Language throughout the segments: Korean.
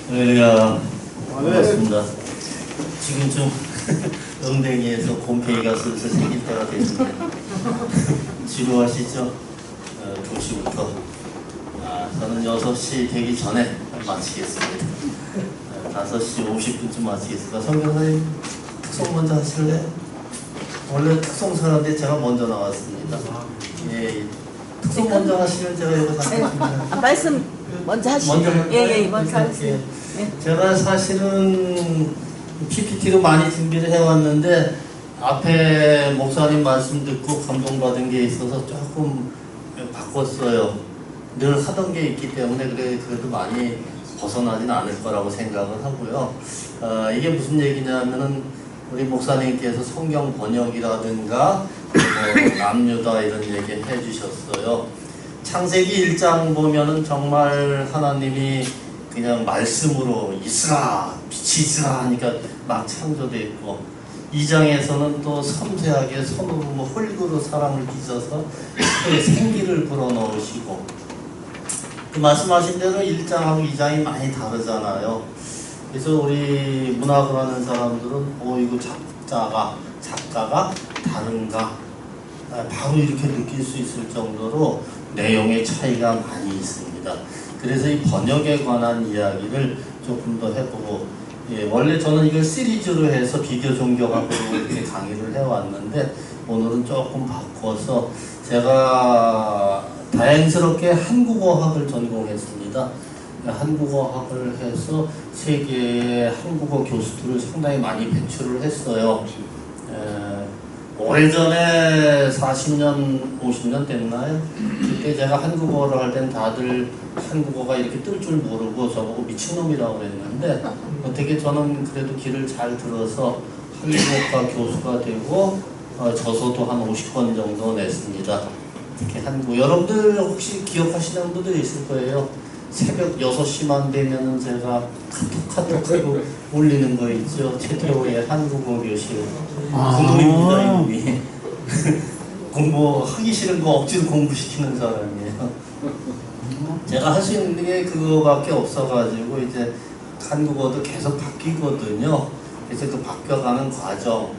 네, 반갑습니다. 지금쯤 엉덩이에서 곰팡이가 슬슬 생길 때가 됐는데 지루하시죠? 2시부터 저는 6시 되기 전에 마치겠습니다. 5시 50분쯤 마치겠습니다. 성경사님 특송 먼저 하실래요? 원래 특송사인데 제가 먼저 나왔습니다. 예, 특송 먼저 하시면 제가 여기 하겠습니다. 말씀 먼저 하시죠. 예, 먼저 하세요. 예. 제가 사실은 PPT로 많이 준비를 해왔는데 앞에 목사님 말씀 듣고 감동받은 게 있어서 조금 바꿨어요. 늘 하던 게 있기 때문에 그래도 많이 벗어나진 않을 거라고 생각을 하고요. 이게 무슨 얘기냐면은 우리 목사님께서 성경 번역이라든가 남유다 이런 얘기 해주셨어요. 창세기 1장 보면은 정말 하나님이 그냥 말씀으로 있으라 빛이 있으라 하니까 막 창조됐고 2장에서는 또 섬세하게 손으로 흙으로 사람을 빚어서 생기를 불어넣으시고 그 말씀하신 대로 1장하고 2장이 많이 다르잖아요. 그래서 우리 문학을 하는 사람들은 이거 작가가 다른가 바로 이렇게 느낄 수 있을 정도로 내용의 차이가 많이 있습니다. 그래서 이 번역에 관한 이야기를 조금 더 해보고 원래 저는 이걸 시리즈로 해서 비교 종교학으로 이렇게 강의를 해왔는데 오늘은 조금 바꿔서 제가 다행스럽게 한국어학을 전공했습니다. 한국어학을 해서 세계의 한국어 교수들을 상당히 많이 배출을 했어요. 오래전에 40년, 50년 됐나요? 그때 제가 한국어를 할 땐 다들 한국어가 이렇게 뜰 줄 모르고 저보고 미친놈이라고 그랬는데 어떻게 저는 그래도 길을 잘 들어서 한국어과 교수가 되고 저서도 한 50권 정도 냈습니다. 특히 한국 여러분들 혹시 기억하시는 분들 있을 거예요. 새벽 6시만 되면은 제가 카톡하고 올리는 거 있죠. 최태호의 한국어 교실. 공부입니다, 이분이. 공부하기 싫은 거 억지로 공부시키는 사람이에요. 제가 할 수 있는 게 그거밖에 없어가지고 이제 한국어도 계속 바뀌거든요. 그래서 그 바뀌어가는 과정,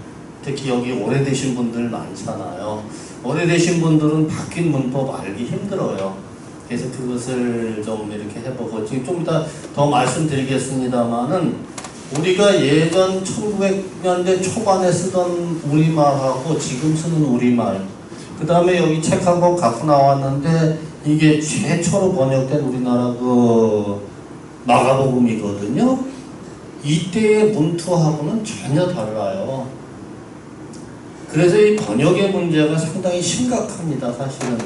특히 여기 오래되신 분들 많잖아요. 오래되신 분들은 바뀐 문법 알기 힘들어요. 그래서 그것을 좀 이렇게 해보고 지금 좀 이따 더 말씀드리겠습니다만은 우리가 예전 1900년대 초반에 쓰던 우리말하고 지금 쓰는 우리말 그 다음에 여기 책 한 권 갖고 나왔는데 이게 최초로 번역된 우리나라 그 마가복음이거든요. 이때의 문투하고는 전혀 달라요. 그래서 이 번역의 문제가 상당히 심각합니다, 사실은.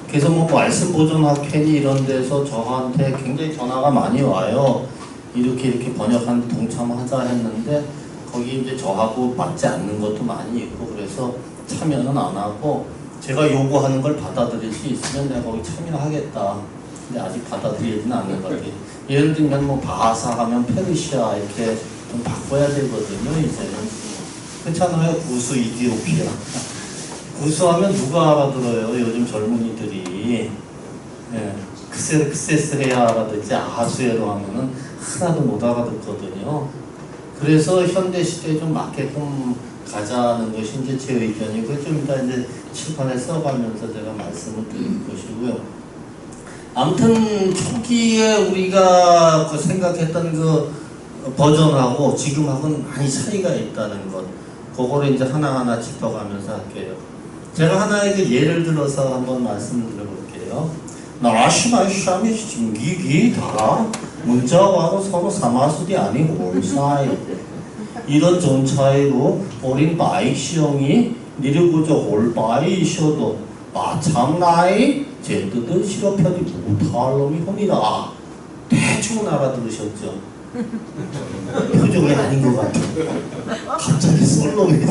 그래서 말씀 보존학회니 이런 데서 저한테 굉장히 전화가 많이 와요. 이렇게 번역하는데 동참하자 했는데 거기 이제 저하고 맞지 않는 것도 많이 있고 그래서 참여는 안 하고 제가 요구하는 걸 받아들일 수 있으면 내가 거기 참여하겠다. 근데 아직 받아들이지는 않는 것 같아요. 예를 들면 바하사 하면 페르시아 이렇게 좀 바꿔야 되거든요, 이제는. 그렇잖아요, 구수 이디오피아. 구수하면 누가 알아들어요, 요즘 젊은이들이. 크세스레야 알아듣지 아하수에로 하면은 하나도 못 알아듣거든요. 그래서 현대시대에 좀 맞게끔 가자는 것이 이제 제 의견이고 좀 이따 이제 칠판에 써가면서 제가 말씀을 드릴 것이고요. 아무튼 초기에 우리가 그 생각했던 그 버전하고 지금하고는 많이 차이가 있다는 것. 그거를 이제 하나하나 짚어가면서 할게요. 제가 하나의 그 예를 들어서 한번 말씀을 드려볼게요. 나라시마이 샤미 진기기 다 문자와로 서로 사마수디 아니고 올사이 이런 점 차이로 어린 바이 시형이 니르구조 올바이셔도 마참나이 제뜻은 실업편이 못할 놈이 홈이다. 대충 알아들으셨죠? 표정이 아닌 것 같아. 갑자기 쏠놈이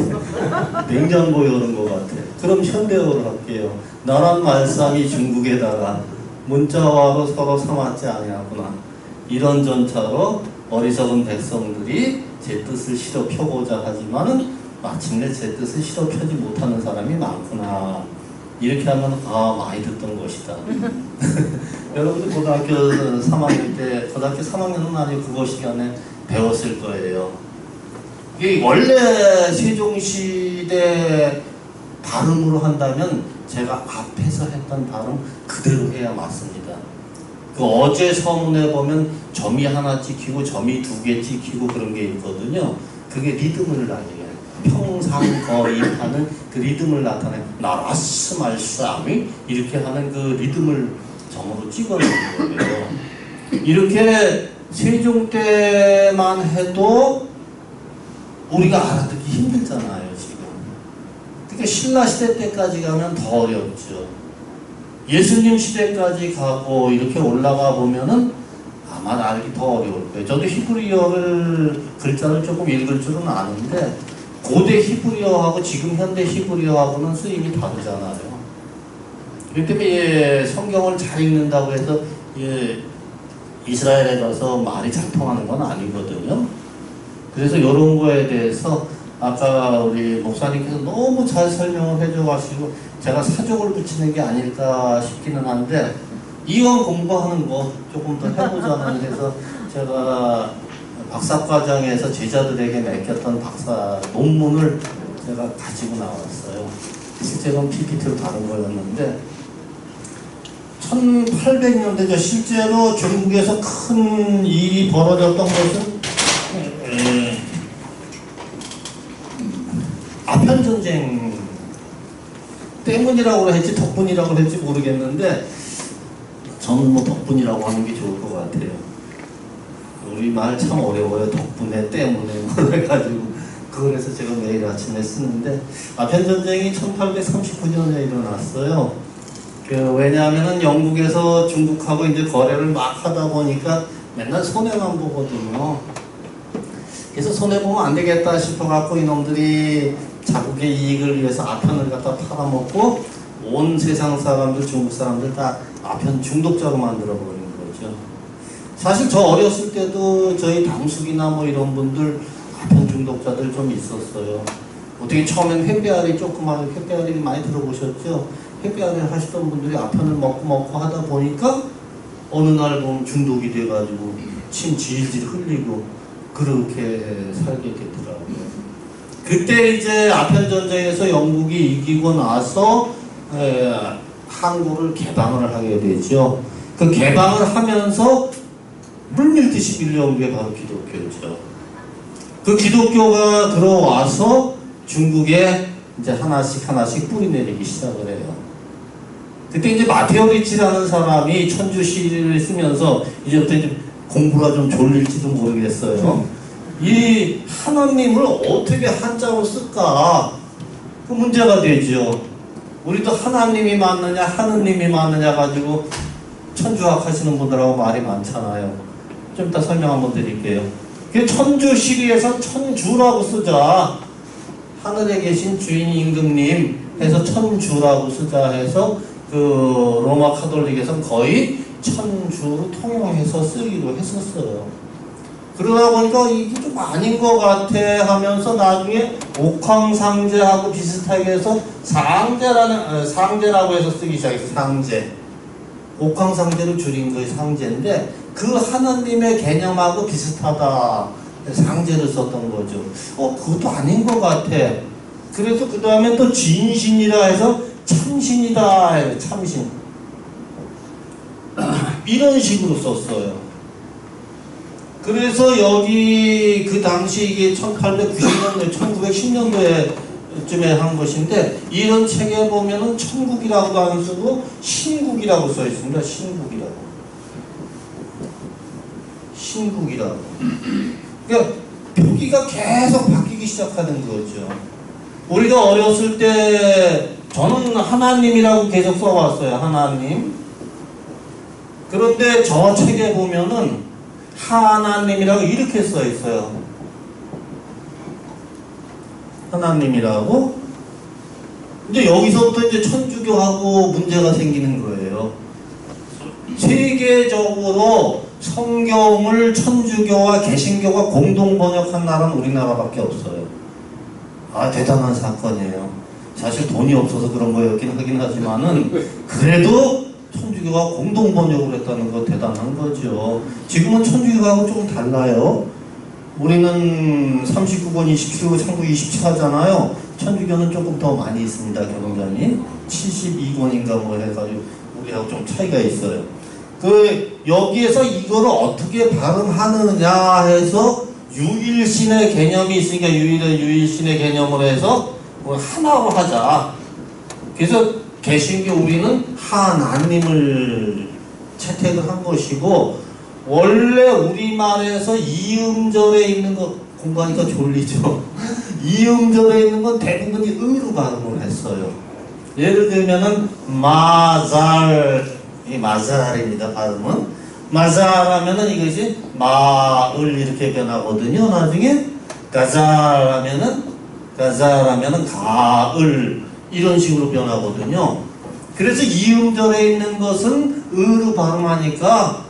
냉장고 여는 것 같아. 그럼 현대어로 할게요. 나란 말씀이 중국에다가 문자와로 서로 삼았지 아니하구나. 이런 전차로 어리석은 백성들이 제 뜻을 실어 펴고자 하지만은 마침내 제 뜻을 실어 펴지 못하는 사람이 많구나. 이렇게 하면 많이 듣던 것이다. 여러분들 고등학교 3학년 때, 고등학교 3학년은 아니고 국어 시간에 배웠을 거예요. 이게 원래 세종시대 발음으로 한다면 제가 앞에서 했던 발음 그대로 해야 맞습니다. 그 어제 서문에 보면 점이 하나 찍히고 점이 두 개 찍히고 그런 게 있거든요. 그게 리듬을 나타내요. 평상거입하는 그 리듬을 나타내. 나라스 말싸미 이렇게 하는 그 리듬을 점으로 찍어놓은 거예요. 이렇게 세종 때만 해도 우리가 알아듣기 힘들잖아요, 지금. 그러니까 신라 시대 때까지 가면 더 어렵죠. 예수님 시대까지 가고 이렇게 올라가 보면은 아마 알기 더 어려울 거예요. 저도 히브리어를 글자를 조금 읽을 줄은 아는데 고대 히브리어하고 지금 현대 히브리어하고는 쓰임이 다르잖아요. 그렇기 때문에 성경을 잘 읽는다고 해서 이스라엘에 가서 말이 잘 통하는 건 아니거든요. 그래서 이런 거에 대해서 아까 우리 목사님께서 너무 잘 설명을 해줘가지고 제가 사족을 붙이는 게 아닐까 싶기는 한데 이원 공부하는 거 조금 더 해보자는 해서 제가 박사과정에서 제자들에게 맡겼던 박사 논문을 제가 가지고 나왔어요. 실제로는 PPT로 다른 거였는데 1800년대죠. 실제로 중국에서 큰 일이 벌어졌던 것은 아편전쟁 때문이라고 했지 덕분이라고 했지 모르겠는데 저는 뭐 덕분이라고 하는 게 좋을 것 같아요. 우리 말 참 어려워요. 덕분에 때문에 그래가지고 그래서 제가 매일 아침에 쓰는데 아편전쟁이 1839년에 일어났어요. 왜냐하면은 영국에서 중국하고 이제 거래를 막 하다 보니까 맨날 손해만 보거든요. 그래서 손해보면 안 되겠다 싶어갖고 이놈들이 자국의 이익을 위해서 아편을 갖다 팔아먹고 온 세상 사람들, 중국 사람들 다 아편 중독자로 만들어버린 거죠. 사실 저 어렸을 때도 저희 당숙이나 뭐 이런 분들 아편 중독자들 좀 있었어요. 어떻게 처음엔 햇배알이 조그마한 햇배알이 많이 들어보셨죠? 햇배알을 하시던 분들이 아편을 먹고 하다 보니까 어느 날 보면 중독이 돼가지고 침 질질 흘리고 그렇게 살게 되더라고요. 그때 이제 아편전쟁에서 영국이 이기고 나서 항구를 개방을 하게 되죠. 그 개방을 하면서 물밀듯이 밀려온 게 바로 기독교죠. 그 기독교가 들어와서 중국에 이제 하나씩 뿌리 내리기 시작을 해요. 그때 이제 마테오 리치라는 사람이 천주시를 쓰면서 이제부터 이제 공부가 좀 졸릴지도 모르겠어요. 이 하나님을 어떻게 한자로 쓸까? 그 문제가 되죠. 우리도 하나님이 맞느냐 하느님이 맞느냐 가지고 천주학 하시는 분들하고 말이 많잖아요. 좀 이따 설명 한번 드릴게요. 그 천주시리에서 천주라고 쓰자. 하늘에 계신 주인 임금님 해서 천주라고 쓰자 해서 그 로마 카톨릭에서 거의 천주로 통용해서 쓰기로 했었어요. 그러다 보니까 이게 좀 아닌 것 같아 하면서 나중에 옥황상제하고 비슷하게 해서 상제라고 해서 쓰기 시작했어요. 상제. 옥황상제를 줄인 거의 상제인데 그 하나님의 개념하고 비슷하다. 상제를 썼던 거죠. 그것도 아닌 것 같아. 그래서 그 다음에 또 진신이라 해서 참신이다. 참신. 이런 식으로 썼어요. 그래서 여기 그 당시 이게 1890년도에 1910년도에쯤에 한 것인데 이런 책에 보면은 천국이라고도 안 쓰고 신국이라고 써 있습니다. 신국이라고. 그러니까 표기가 계속 바뀌기 시작하는 거죠. 우리가 어렸을 때 저는 하나님이라고 계속 써왔어요. 하나님. 그런데 저 책에 보면은 하나님이라고 이렇게 써 있어요. 하나님이라고. 이제 여기서부터 이제 천주교하고 문제가 생기는 거예요. 세계적으로 성경을 천주교와 개신교가 공동 번역한 나라는 우리나라밖에 없어요. 대단한 사건이에요. 사실 돈이 없어서 그런 거였긴 하긴 하지만은 그래도 천주교가 공동 번역을 했다는 거 대단한 거죠. 지금은 천주교하고 조금 달라요. 우리는 39권 27고 창부 24잖아요. 천주교는 조금 더 많이 있습니다. 경전이 72권인가 뭐 해가지고 우리하고 좀 차이가 있어요. 여기에서 이거를 어떻게 발음하느냐 해서 유일신의 개념이 있으니까 유일신의 개념으로 해서 하나로 하자. 그래서 개신교 우리는 하나님을 채택을 한 것이고, 원래 우리말에서 이음절에 있는 거 공부하니까 졸리죠. 이음절에 있는 건 대부분이 의로 발음을 했어요. 예를 들면은 이 마잘입니다. 발음은 마잘하면은 이것이 마을 이렇게 변하거든요. 나중에 가잘하면은 가을 이런 식으로 변하거든요. 그래서 이음절에 있는 것은 의로 발음하니까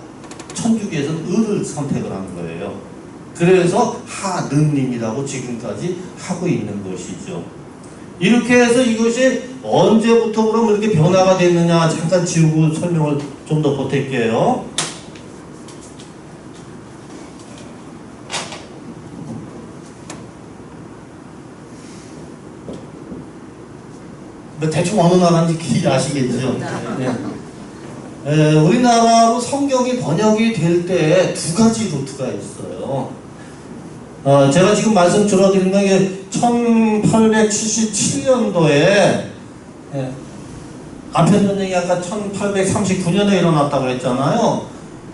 천주교에서는 의를 선택을 한 거예요. 그래서 하느님이라고 지금까지 하고 있는 것이죠. 이렇게 해서 이것이 언제부터 그럼 이렇게 변화가 됐느냐 잠깐 지우고 설명을 좀 더 보탤게요. 대충 어느 나라인지 아시겠죠? 네. 우리나라로 성경이 번역이 될 때 두 가지 루트가 있어요. 제가 지금 말씀 들어드린 게 1877년도에 아편전쟁이 아까 1839년에 일어났다고 했잖아요.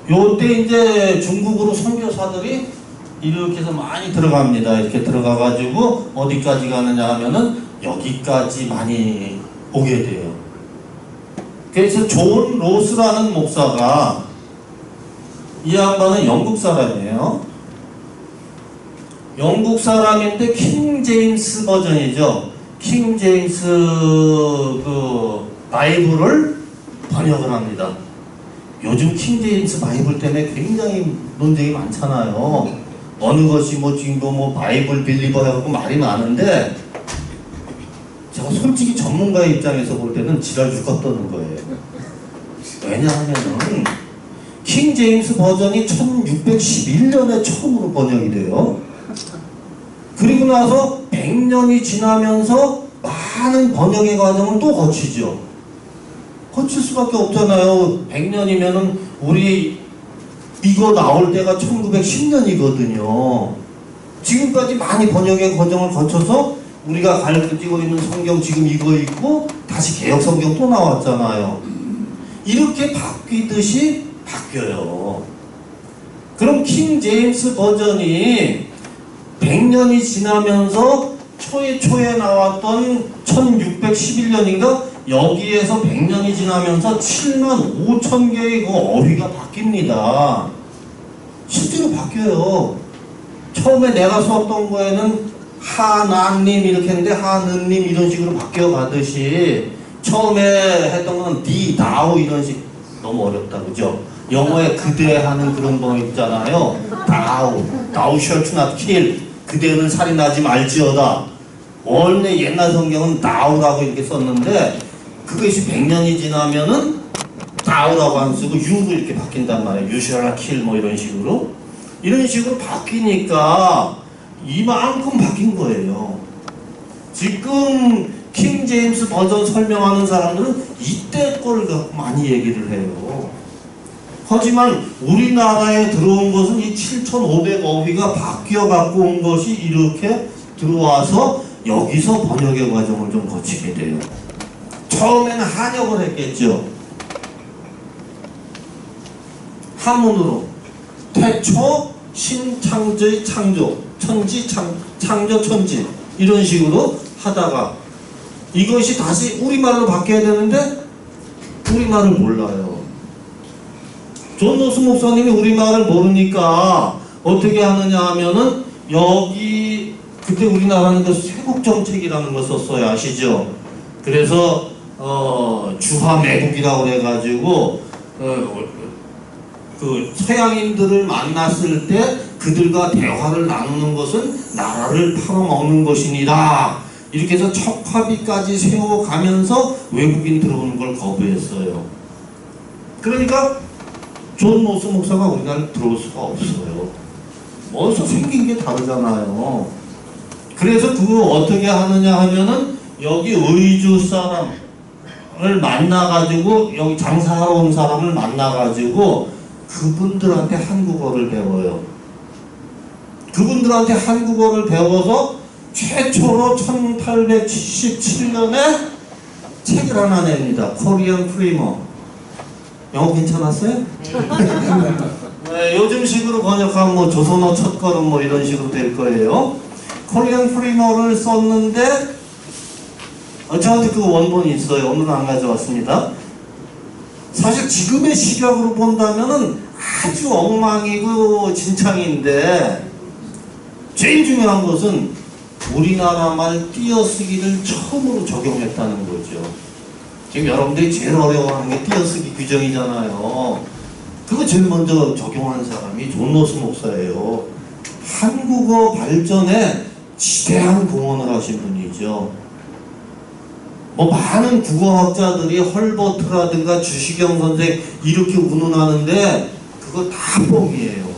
요때 이제 중국으로 선교사들이 이렇게 해서 많이 들어갑니다. 이렇게 들어가가지고 어디까지 가느냐 하면은 여기까지 많이 오게 돼요. 그래서 존 로스라는 목사가, 이 양반은 영국 사람이에요. 영국 사람인데 킹 제임스 버전이죠. 킹 제임스 바이블을 번역을 합니다. 요즘 킹 제임스 바이블 때문에 굉장히 논쟁이 많잖아요. 어느 것이 지금도 바이블 빌리버 해갖고 말이 많은데, 제가 솔직히 전문가의 입장에서 볼 때는 지랄 죽어 떠는 거예요. 왜냐하면은 킹 제임스 버전이 1611년에 처음으로 번역이 돼요. 그리고 나서 100년이 지나면서 많은 번역의 과정을 또 거치죠. 거칠 수밖에 없잖아요. 100년이면은 우리 이거 나올 때가 1910년이거든요. 지금까지 많이 번역의 과정을 거쳐서 우리가 가르치고 있는 성경 지금 이거 있고 다시 개역 성경 또 나왔잖아요. 이렇게 바뀌듯이 바뀌어요. 그럼 킹 제임스 버전이 100년이 지나면서 초에 나왔던 1611년인가 여기에서 100년이 지나면서 7만 5천 개의 그 어휘가 바뀝니다. 실제로 바뀌어요. 처음에 내가 수업던 거에는 하나님 이렇게 했는데 하느님 이런 식으로 바뀌어 가듯이 처음에 했던 건 다우 이런 식 너무 어렵다 그죠? 영어에 그대 하는 그런 거 있잖아요. thou shalt not kill, 그대는 살인하지 말지어다. 원래 옛날 성경은 thou라고 이렇게 썼는데 그것이 100년이 지나면은 thou라고 안 쓰고 you로 이렇게 바뀐단 말이에요. you shall not kill 이런 식으로 바뀌니까 이만큼 바뀐 거예요. 지금 킹 제임스 버전 설명하는 사람들은 이때 걸 갖고 많이 얘기를 해요. 하지만 우리나라에 들어온 것은 이 7,500 어휘가 바뀌어 갖고 온 것이 이렇게 들어와서 여기서 번역의 과정을 좀 거치게 돼요. 처음에는 한역을 했겠죠. 한문으로 태초 신창조의 창조, 천지 창조 천지 이런 식으로 하다가 이것이 다시 우리말로 바뀌어야 되는데 우리말을 몰라요. 존 로스 목사님이 우리말을 모르니까 어떻게 하느냐 하면은 여기 그때 우리나라는 그 쇄국정책이라는 걸 썼어요. 아시죠? 그래서 주화매국이라고 그래가지고 그 서양인들을 만났을 때 그들과 대화를 나누는 것은 나라를 팔아먹는 것이니라. 이렇게 해서 척화비까지 세워가면서 외국인 들어오는 걸 거부했어요. 그러니까 존 노스 목사가 우리나라에 들어올 수가 없어요. 어디서 생긴 게 다르잖아요. 그래서 그거 어떻게 하느냐 하면은 여기 의주 사람을 만나가지고 여기 장사하러 온 사람을 만나가지고 그분들한테 한국어를 배워요. 그분들한테 한국어를 배워서 최초로 1877년에 책을 하나 냅니다. 코리안 프리머. 영어 괜찮았어요? 네, 요즘 식으로 번역하면 뭐 조선어 첫걸음 뭐 이런 식으로 될 거예요. 코리안 프리머를 썼는데 저한테 그 원본이 있어요. 오늘은 안 가져왔습니다. 사실 지금의 시각으로 본다면은 아주 엉망이고 진창인데 제일 중요한 것은 우리나라 말 띄어쓰기를 처음으로 적용했다는 거죠. 지금 여러분들이 제일 어려워하는 게 띄어쓰기 규정이잖아요. 그거 제일 먼저 적용한 사람이 존 노스 목사예요. 한국어 발전에 지대한 공헌을 하신 분이죠. 뭐 많은 국어학자들이 헐버트라든가 주시경 선생 이렇게 운운하는데 그거 다 뻥이에요.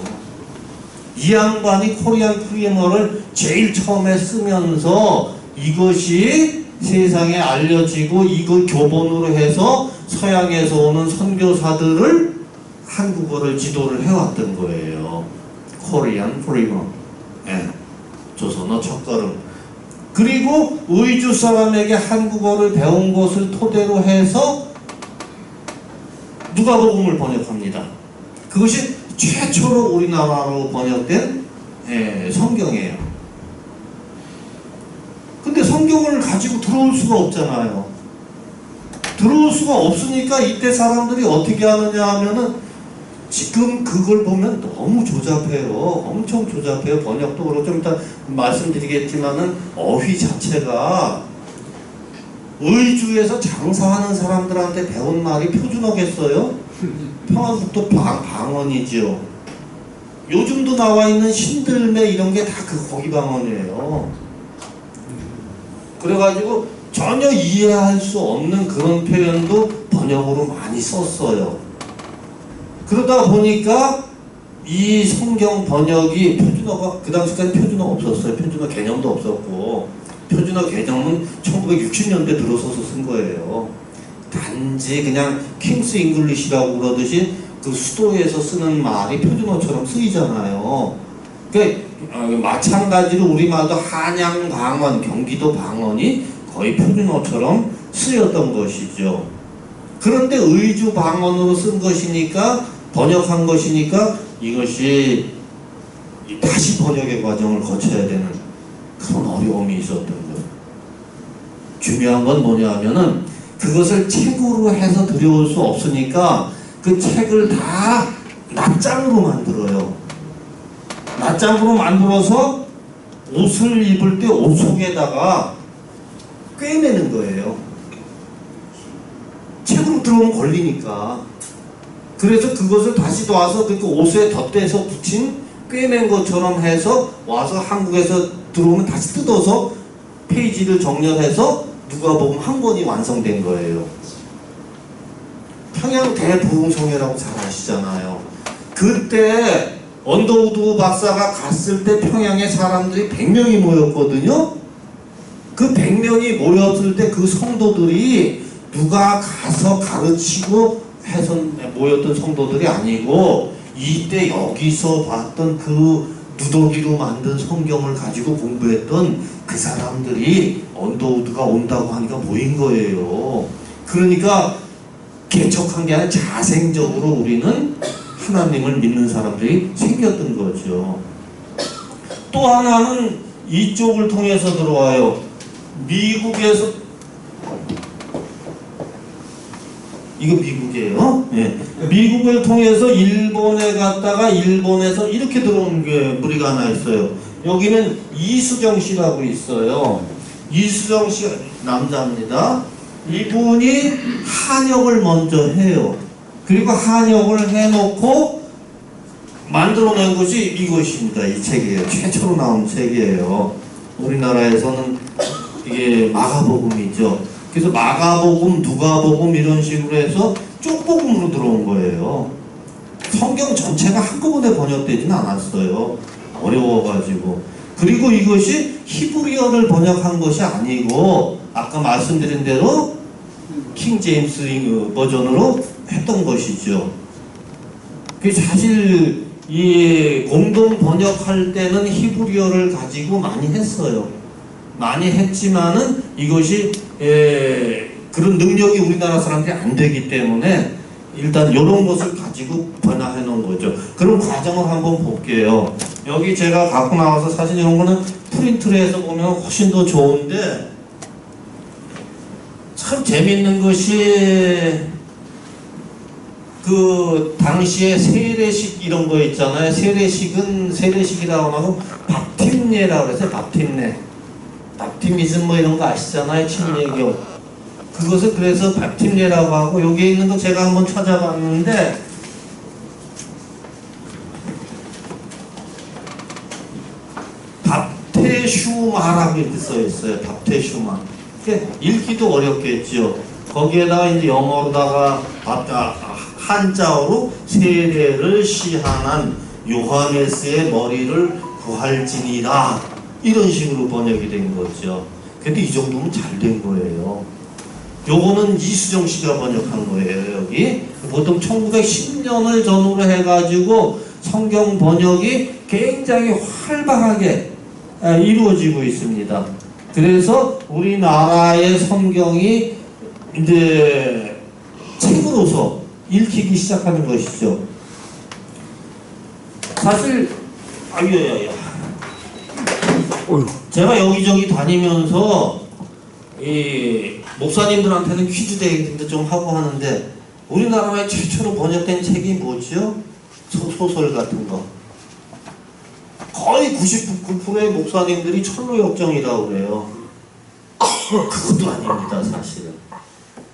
이 양반이 코리안 프리머를 제일 처음에 쓰면서 이것이 세상에 알려지고 이걸 교본으로 해서 서양에서 오는 선교사들을 한국어를 지도를 해왔던 거예요. 코리안 프리머. 네. 조선어 첫걸음. 그리고 의주 사람에게 한국어를 배운 것을 토대로 해서 누가복음을 번역합니다. 그것이 최초로 우리나라로 번역된 성경이에요. 근데 성경을 가지고 들어올 수가 없잖아요. 들어올 수가 없으니까 이때 사람들이 어떻게 하느냐 하면은 지금 그걸 보면 너무 조잡해요. 엄청 조잡해요. 번역도 그렇고 좀 이따 말씀드리겠지만은 어휘 자체가 의주에서 장사하는 사람들한테 배운 말이 표준어겠어요? 평안북도 방언이죠. 요즘도 나와 있는 신들매 이런 게 다 그 거기 방언이에요. 그래가지고 전혀 이해할 수 없는 그런 표현도 번역으로 많이 썼어요. 그러다 보니까 이 성경 번역이 표준어가 그 당시까지 표준어 없었어요. 표준어 개념도 없었고 표준어 개념은 1960년대 들어서서 쓴 거예요. 단지 그냥 킹스 잉글리시라고 그러듯이 그 수도에서 쓰는 말이 표준어처럼 쓰이잖아요. 그러니까 마찬가지로 우리말도 한양 방언, 경기도 방언이 거의 표준어처럼 쓰였던 것이죠. 그런데 의주 방언으로 쓴 것이니까 번역한 것이니까 이것이 다시 번역의 과정을 거쳐야 되는 그런 어려움이 있었던 거예요. 중요한 건 뭐냐 하면은 그것을 책으로 해서 들여올 수 없으니까 그 책을 다 낱장으로 만들어요. 낱장으로 만들어서 옷을 입을 때 옷 속에다가 꿰매는 거예요. 책으로 들어오면 걸리니까. 그래서 그것을 다시 와서 그 옷에 덧대서 붙인 꿰맨 것처럼 해서 와서 한국에서 들어오면 다시 뜯어서 페이지를 정렬해서 누가복음 한 권이 완성된 거예요. 평양 대부흥성회라고 잘 아시잖아요. 그때 언더우드 박사가 갔을 때 평양에 사람들이 100명이 모였거든요. 그 100명이 모였을 때 그 성도들이 누가 가서 가르치고 해서 모였던 성도들이 아니고 이때 여기서 봤던 그 누더기로 만든 성경을 가지고 공부했던 그 사람들이 언더우드가 온다고 하니까 모인 거예요. 그러니까 개척한 게 아니라 자생적으로 우리는 하나님을 믿는 사람들이 생겼던 거죠. 또 하나는 이쪽을 통해서 들어와요. 미국에서 이거 미국이에요. 네. 미국을 통해서 일본에 갔다가 일본에서 이렇게 들어온 게 무리가 하나 있어요. 여기는 이수정 씨라고 있어요. 이수정 씨가 남자입니다. 이분이 한역을 먼저 해요. 그리고 한역을 해놓고 만들어낸 것이 이것입니다. 이 책이에요. 최초로 나온 책이에요. 우리나라에서는 이게 마가복음이죠. 그래서 마가복음, 누가복음 이런 식으로 해서 쪽복음으로 들어온 거예요. 성경 전체가 한꺼번에 번역되지는 않았어요. 어려워가지고. 그리고 이것이 히브리어를 번역한 것이 아니고 아까 말씀드린 대로 킹 제임스 버전으로 했던 것이죠. 그 사실 이 공동 번역할 때는 히브리어를 가지고 많이 했어요. 많이 했지만은 이것이 그런 능력이 우리나라 사람들이 안 되기 때문에 일단 이런 것을 가지고 번역해 놓은 거죠. 그런 과정을 한번 볼게요. 여기 제가 갖고 나와서 사실 이런 거는 프린트를 해서 보면 훨씬 더 좋은데 참 재밌는 것이 그 당시에 세례식 이런 거 있잖아요. 세례식이라고 하면 밥팀례라고 해서 밥팀례. 밥티미즘 뭐 이런 거 아시잖아요. 침례교. 그것을 그래서 밥팀례라고 하고 여기에 있는 거 제가 한번 찾아봤는데 밥테슈마라고 이렇게 써 있어요. 밥테슈마. 읽기도 어렵겠죠. 거기에다가 이제 영어로다가 한자어로 세례를 시한한 요하네스의 머리를 구할지니라 이런 식으로 번역이 된 거죠. 근데 이 정도면 잘 된 거예요. 요거는 이수정 씨가 번역한 거예요. 여기 보통 1910년을 전후로 해가지고 성경 번역이 굉장히 활발하게 이루어지고 있습니다. 그래서 우리나라의 성경이 이제 책으로서 읽히기 시작하는 것이죠. 사실 제가 여기저기 다니면서 이 목사님들한테는 퀴즈 대행도 좀 하고 하는데 우리나라에 최초로 번역된 책이 뭐죠? 소설 같은 거. 거의 99%의 목사님들이 철로역정이라고 그래요. 그것도 아닙니다, 사실은.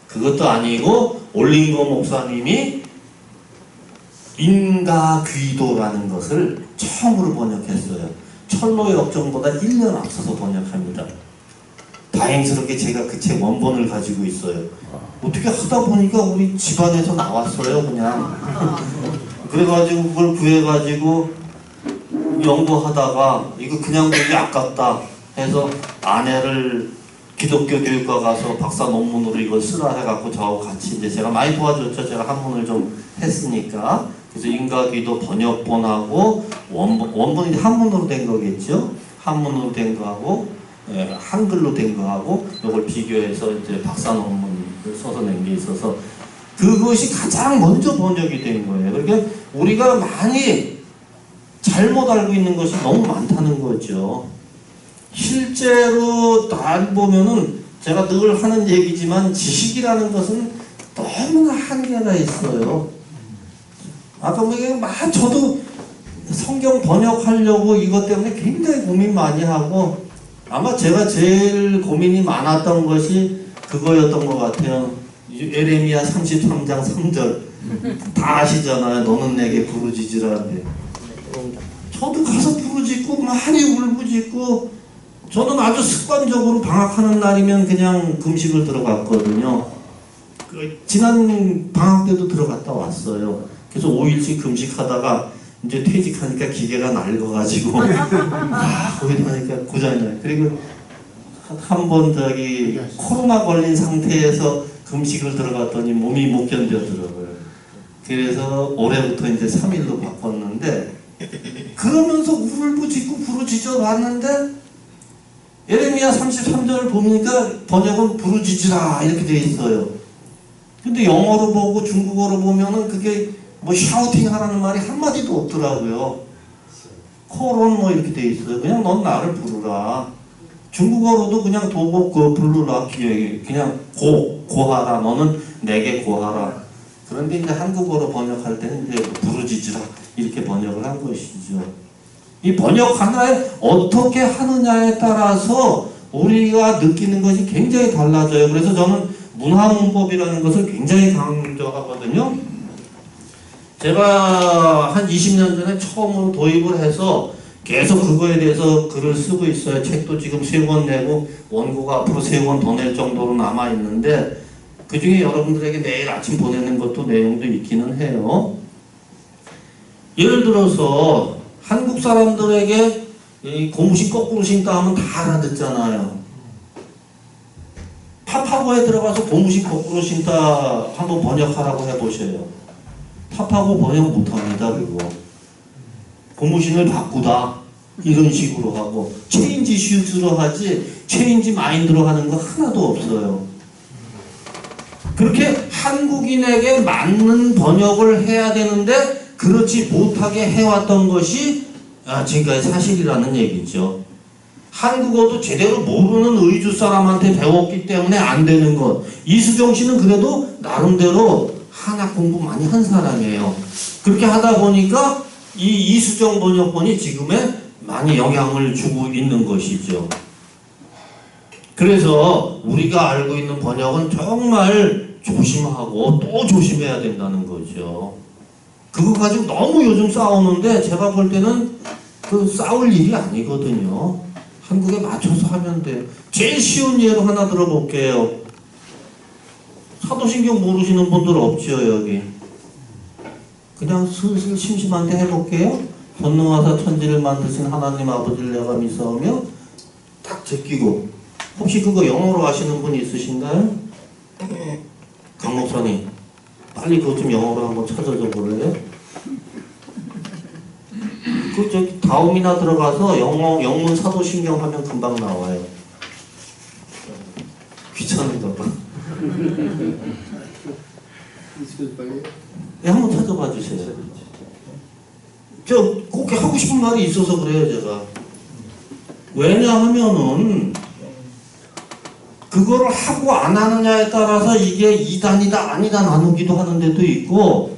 그것도 아니고 올링거 목사님이 인가귀도라는 것을 처음으로 번역했어요. 철로역정보다 1년 앞서서 번역합니다. 다행스럽게 제가 그 책 원본을 가지고 있어요. 어떻게 하다 보니까 우리 집안에서 나왔어요, 그냥. 그래가지고 그걸 구해가지고 연구하다가 이거 그냥 보기 아깝다 해서 아내를 기독교 교육과 가서 박사 논문으로 이걸 쓰라 해갖고 저하고 같이 이제 제가 많이 도와줬죠. 제가 한문을 좀 했으니까. 그래서 인가기도 번역본하고 원본이 한문으로 된 거겠죠. 한문으로 된 거하고 한글로 된 거하고 이걸 비교해서 이제 박사 논문을 써서 낸 게 있어서 그것이 가장 먼저 번역이 된 거예요. 그러니까 우리가 많이 잘못 알고 있는 것이 너무 많다는 거죠. 실제로 다 보면은 제가 늘 하는 얘기지만 지식이라는 것은 너무나 한계가 있어요. 아까 저도 성경 번역하려고 이것 때문에 굉장히 고민 많이 하고 아마 제가 제일 고민이 많았던 것이 그거였던 것 같아요. 에레미야 33장 3절 다 아시잖아요. 너는 내게 부르짖으라는데 저도 가서 부르짖고 많이 울부짖고 저는 아주 습관적으로 방학하는 날이면 그냥 금식을 들어갔거든요. 지난 방학 때도 들어갔다 왔어요. 그래서 5일씩 금식하다가 이제 퇴직하니까 기계가 낡아가지고 거기 가니까 고장나요. 그리고 한 번 코로나 걸린 상태에서 금식을 들어갔더니 몸이 못 견뎌더라고요. 그래서 올해부터 이제 3일로 바꿨는데 그러면서 울부짖고 부르짖어 봤는데 에레미야 33절을 보니까 번역은 부르짖으라 이렇게 돼 있어요. 근데 영어로 보고 중국어로 보면은 그게 뭐 샤우팅 하라는 말이 한마디도 없더라고요. 코론 뭐 이렇게 돼 있어요. 그냥 넌 나를 부르라. 중국어로도 그냥 도곡 부르라. 그냥 고하라. 너는 내게 고하라. 그런데 이제 한국어로 번역할 때는 이제 부르짖으라 이렇게 번역을 한 것이죠. 이 번역 하나에 어떻게 하느냐에 따라서 우리가 느끼는 것이 굉장히 달라져요. 그래서 저는 문화문법이라는 것을 굉장히 강조하거든요. 제가 한 20년 전에 처음으로 도입을 해서 계속 그거에 대해서 글을 쓰고 있어요. 책도 지금 3권 내고 원고가 앞으로 3권 더 낼 정도로 남아 있는데 그 중에 여러분들에게 내일 아침 보내는 것도 내용도 있기는 해요. 예를 들어서 한국 사람들에게 이 고무신 거꾸로 신다 하면 다 알아듣잖아요. 파파고에 들어가서 고무신 거꾸로 신다 한번 번역하라고 해보세요. 파파고 번역 못합니다. 그리고 고무신을 바꾸다 이런 식으로 하고 체인지 슈즈로 하지 체인지 마인드로 하는 거 하나도 없어요. 그렇게 한국인에게 맞는 번역을 해야 되는데 그렇지 못하게 해왔던 것이 지금까지 사실이라는 얘기죠. 한국어도 제대로 모르는 의주 사람한테 배웠기 때문에 안 되는 것. 이수경 씨는 그래도 나름대로 한학 공부 많이 한 사람이에요. 그렇게 하다 보니까 이 이수정 번역본이 지금에 많이 영향을 주고 있는 것이죠. 그래서 우리가 알고 있는 번역은 정말 조심하고 또 조심해야 된다는 거죠. 그거 가지고 너무 요즘 싸우는데 제가 볼 때는 그 싸울 일이 아니거든요. 한국에 맞춰서 하면 돼요. 제일 쉬운 예로 하나 들어볼게요. 사도신경 모르시는 분들 없죠 여기. 그냥 슬슬 심심한데 해볼게요. 전능하사 천지를 만드신 하나님 아버지를 내가 믿사오며 딱 제끼고. 혹시 그거 영어로 아시는 분 있으신가요? 강 목사님 빨리 그거 좀 영어로 한번 찾아줘 볼래요? 그 저기 다음이나 들어가서 영문 사도신경 하면 금방 나와요. 귀찮은가 봐. 네, 한번 찾아봐 주세요. 저 꼭 하고 싶은 말이 있어서 그래요 제가. 왜냐하면은 그거를 하고 안 하느냐에 따라서 이게 이단이다 아니다 나누기도 하는 데도 있고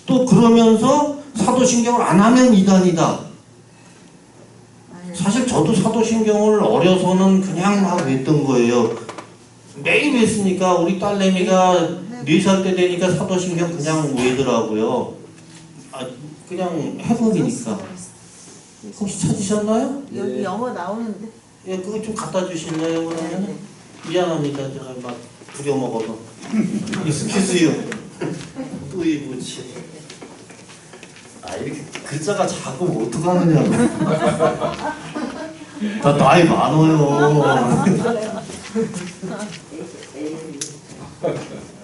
또 그러면서 사도신경을 안 하면 이단이다. 사실 저도 사도신경을 어려서는 그냥 막 외웠던 거예요. 매일 외웠으니까 우리 딸내미가 4살 때 되니까 사도신경 그냥 외더라고요. 그냥 해버리니까. 혹시 찾으셨나요? 여기 영어 나오는데. 예, 그거 좀 갖다 주실래요 그러면? 네. 미안합니다. 제가 막 부려먹어서. 익스큐즈요. 또 이거지. 이렇게 글자가 작으면 어떡하느냐고. 나 나이 많아요.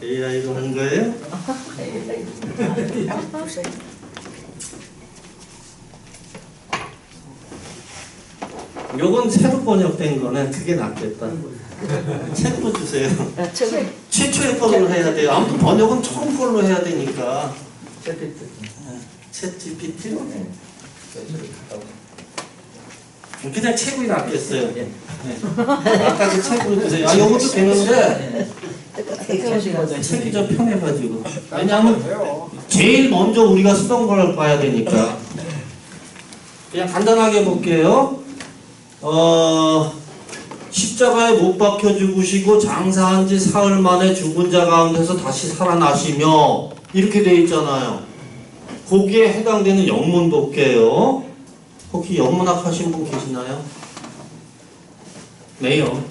AI로 한 거예요? 요건 새로 번역된 거는 그게 낫겠다. 책도 주세요. 최초의 걸로 해야 돼요. 아무튼 번역은 처음 걸로 해야 되니까. 챗 GPT? 그냥 책이 낫겠어요. 네. 아까 그 책으로 주세요. 이것도 되는데 책이 좀 편해가지고. 왜냐하면 제일 먼저 우리가 쓰던 걸 봐야 되니까. 그냥 간단하게 볼게요. 십자가에 못 박혀 죽으시고 장사한 지 사흘 만에 죽은 자 가운데서 다시 살아나시며 이렇게 돼 있잖아요. 거기에 해당되는 영문 볼게요. 혹시 영문학 하신 분 계시나요? 네요.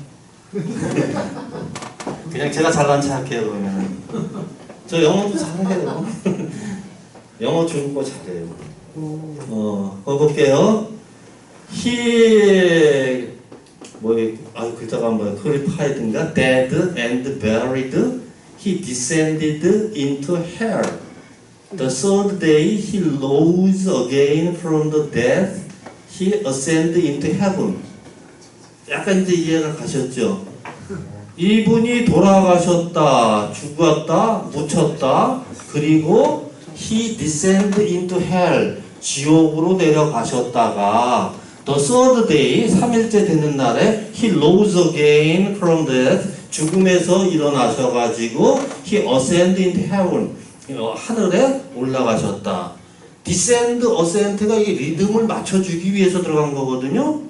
그냥 제가 잘난 체 할게요 그러면. 저 영어도 잘해요. 영어 중국어 잘해요. 볼게요. He 글자가 뭐야? Crucified인가? Dead and buried. He descended into hell. The third day he rose again from the dead. He ascended into heaven. 약간 이제 이해가 가셨죠? 이분이 돌아가셨다, 죽었다, 묻혔다, 그리고 he descended into hell. 지옥으로 내려가셨다가 the third day, 3일째 되는 날에 he rose again from death. 죽음에서 일어나셔가지고 he ascended into heaven. 하늘에 올라가셨다. descend, ascend가 이 리듬을 맞춰주기 위해서 들어간 거거든요.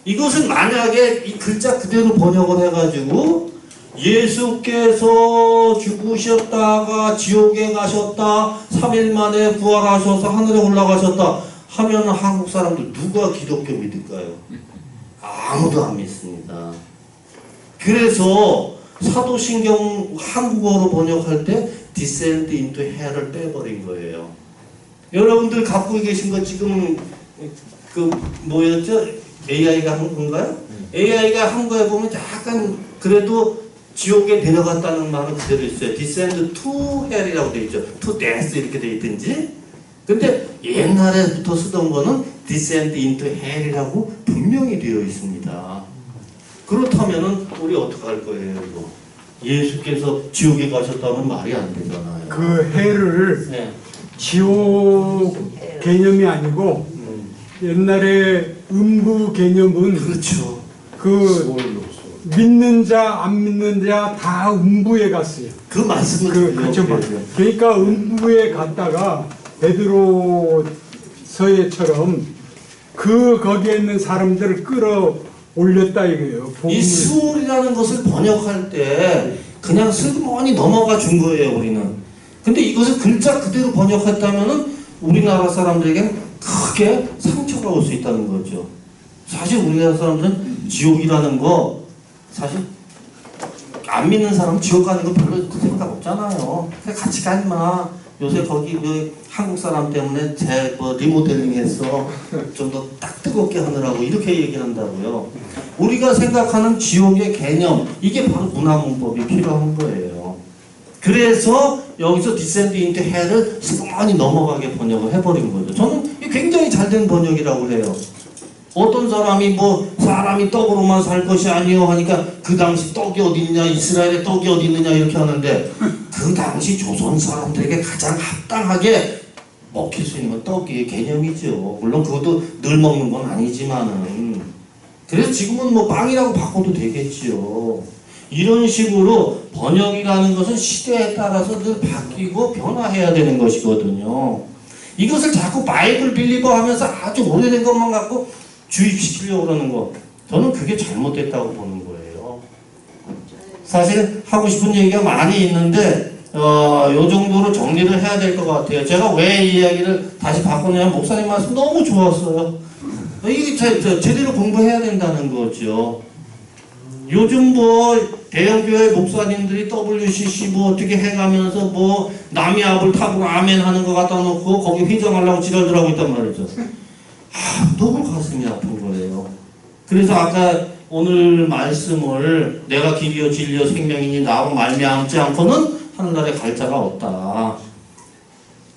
이것은 만약에 이 글자 그대로 번역을 해가지고 예수께서 죽으셨다가 지옥에 가셨다 3일 만에 부활하셔서 하늘에 올라가셨다 하면 한국 사람들 누가 기독교 믿을까요? 아무도 안 믿습니다. 그래서 사도신경 한국어로 번역할 때 descend into hell을 빼버린 거예요. 여러분들 갖고 계신 거 지금 그 뭐였죠? AI가 한 건가요? AI가 한 거에 보면 약간 그래도 지옥에 내려갔다는 말은 그대로 있어요. descend to hell이라고 돼 있죠. to death 이렇게 돼 있든지. 근데 옛날에부터 쓰던 거는 descend into hell이라고 분명히 되어 있습니다. 그렇다면은 우리 어떻게 할 거예요, 이거? 예수께서 지옥에 가셨다면 말이 안 되잖아요. 그 해를 네. 지옥 개념이 아니고 옛날에 음부 개념은 그렇죠. 그 믿는 자 안 믿는 자 다 음부에 갔어요. 그 말씀을 그렇죠. 드려요. 그러니까 음부에 갔다가 베드로서예처럼 그 거기에 있는 사람들을 끌어올렸다 이거예요. 이 스몰이라는 것을 번역할 때 그냥 슬그머니 넘어가 준 거예요, 우리는. 근데 이것을 글자 그대로 번역했다면은 우리나라 사람들에겐 크게 상처가 올 수 있다는 거죠. 사실 우리나라 사람들은 지옥이라는 거 사실 안 믿는 사람은 지옥 가는 거 별로 생각 없잖아요. 그냥 같이 가지 마. 요새 거기 그 한국 사람 때문에 뭐 리모델링해서 좀 더 딱 뜨겁게 하느라고 이렇게 얘기한다고요. 우리가 생각하는 지옥의 개념, 이게 바로 문화문법이 필요한 거예요. 그래서 여기서 descend into hell을 슬그머니 넘어가게 번역을 해버린 거죠. 저는 이게 굉장히 잘된 번역이라고 해요. 어떤 사람이 뭐 사람이 떡으로만 살 것이 아니요 하니까 그 당시 떡이 어디 있느냐, 이스라엘의 떡이 어디 있느냐 이렇게 하는데 그 당시 조선 사람들에게 가장 합당하게 먹힐 수 있는 건 떡의 개념이죠. 물론 그것도 늘 먹는 건 아니지만은. 그래서 지금은 뭐 빵이라고 바꿔도 되겠지요. 이런 식으로 번역이라는 것은 시대에 따라서 늘 바뀌고 변화해야 되는 것이거든요. 이것을 자꾸 바이블 빌리버 하면서 아주 오래된 것만 갖고 주입시키려고 그러는 거, 저는 그게 잘못됐다고 보는 거예요. 사실 하고 싶은 얘기가 많이 있는데 요 정도로 정리를 해야 될 것 같아요. 제가 왜 이 이야기를 다시 바꾸냐면 목사님 말씀 너무 좋았어요. 이게 제대로 공부해야 된다는 거죠. 요즘 뭐 대형교회 목사님들이 WCC 뭐 어떻게 해가면서 뭐 남이 압을 타고 아멘 하는 거 갖다 놓고 거기 휘정하려고 지랄들 하고 있단 말이죠. 너무 가슴이 아픈 거예요. 그래서 아까 오늘 말씀을 내가 길이요 진리요 생명이니 나로 말미암지 않고는 하늘나라에 갈 자가 없다.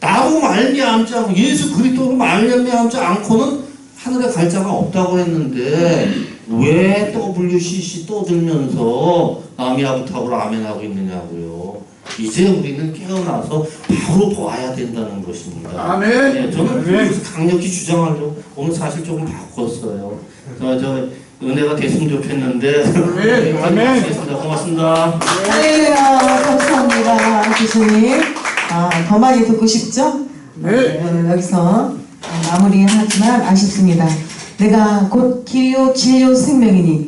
나로 말미암지 않고 예수 그리스도로 말미암지 않고는 하늘에 갈 자가 없다고 했는데 왜 WCC 떠들면서 남이 아부타고로 아멘하고 있느냐고요. 이제 우리는 깨어나서 바로 보아야 된다는 것입니다. 아멘. 네, 저는 그래서 강력히 주장하려고 오늘 사실 조금 바꿨어요. 저 은혜가 됐으면 좋겠는데. 아멘. 아멘. 고맙습니다. 할렐루야. 감사합니다. 교수님. 더 많이 듣고 싶죠? 네. 여기서 마무리하지만 아쉽습니다. 내가 곧 길이요 진리요 생명이니